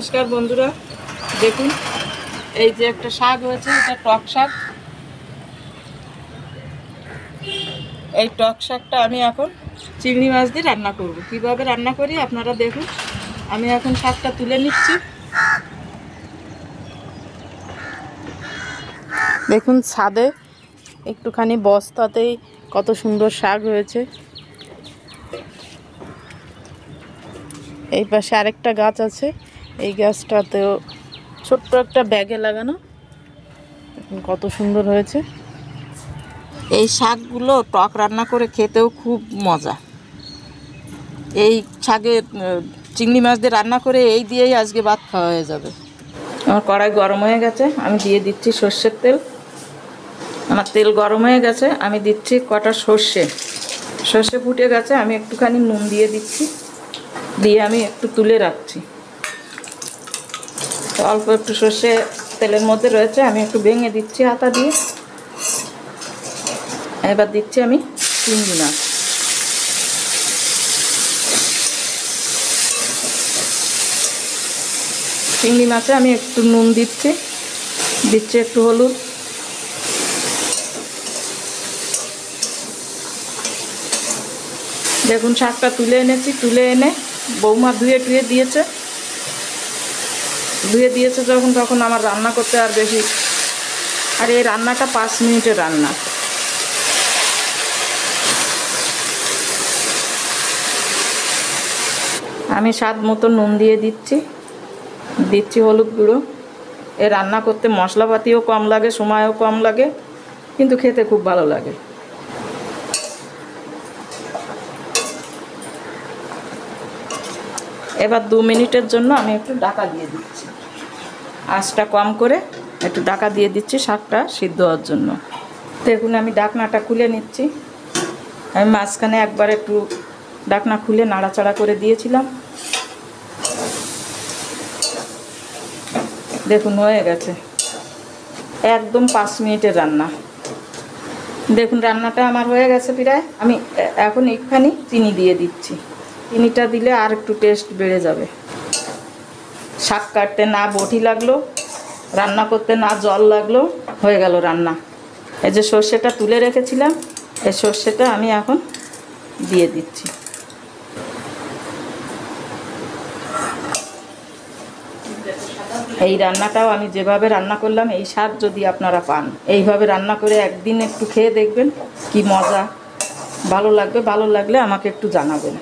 নমস্কার বন্ধুরা, দেখুন এই যে একটা শাক হয়েছে, এটা টক শাক। এই টক শাকটা আমি এখন চিংড়ি মাছ দিয়ে রান্না করব। কিভাবে রান্না করি আপনারা দেখুন। আমি এখন শাকটা তুলে নিচ্ছি। দেখুন ছাদে একটুখানি বস্তাতেই কত সুন্দর শাক হয়েছে। এই পাশে আরেকটা গাছ আছে, এই গাছটাতেও ছোট্ট একটা ব্যাগে লাগানো। কত সুন্দর হয়েছে। এই শাকগুলো টক রান্না করে খেতেও খুব মজা। এই শাকে চিংড়ি মাছ দিয়ে রান্না করে এই দিয়েই আজকে ভাত খাওয়া হয়ে যাবে। আমার কড়াই গরম হয়ে গেছে, আমি দিয়ে দিচ্ছি সর্ষের তেল। আমার তেল গরম হয়ে গেছে, আমি দিচ্ছি কটা সর্ষে। সর্ষে ফুটে গেছে, আমি একটুখানি নুন দিয়ে দিচ্ছি, দিয়ে আমি একটু তুলে রাখছি। তো অল্প একটু সর্ষে তেলের মধ্যে রয়েছে, আমি একটু ভেঙে দিচ্ছি হাতা দিয়ে। এবার দিচ্ছি আমি চিংড়ি মাছ। চিংড়ি মাছে আমি একটু নুন দিচ্ছি একটু হলুদ। দেখুন শাকটা তুলে এনেছি, তুলে এনে বৌমা ধুয়ে দিয়েছে যখন, তখন আমার রান্না করতে আর বেশি, আর এই রান্নাটা 5 মিনিটের রান্না। আমি স্বাদ মতো নুন দিয়ে দিচ্ছি হলুদ গুঁড়ো। এ রান্না করতে মশলাপাতিও কম লাগে, সময়ও কম লাগে, কিন্তু খেতে খুব ভালো লাগে। এবার 2 মিনিটের জন্য আমি একটু ঢাকা দিয়ে দিচ্ছি, আঁচটা কম করে একটু ঢাকা দিয়ে দিচ্ছি শাকটা সিদ্ধ হওয়ার জন্য। দেখুন আমি ঢাকনাটা খুলে নিচ্ছি। আমি মাঝখানে একবার একটু ঢাকনা খুলে নাড়াচাড়া করে দিয়েছিলাম। দেখুন হয়ে গেছে, একদম 5 মিনিটের রান্না। দেখুন রান্নাটা আমার হয়ে গেছে প্রায়। আমি এখন একটুখানি চিনি দিয়ে দিচ্ছি। চিনিটা দিলে আর একটু টেস্ট বেড়ে যাবে। শাক কাটতে না বটি লাগলো, রান্না করতে না জল লাগলো, হয়ে গেল রান্না। এই যে সর্ষেটা তুলে রেখেছিলাম, এই সর্ষেটা আমি এখন দিয়ে দিচ্ছি। এই রান্নাটাও আমি যেভাবে রান্না করলাম, এই স্বাদ যদি আপনারা পান, এইভাবে রান্না করে একদিন একটু খেয়ে দেখবেন কি মজা। ভালো লাগবে, ভালো লাগলে আমাকে একটু জানাবেন।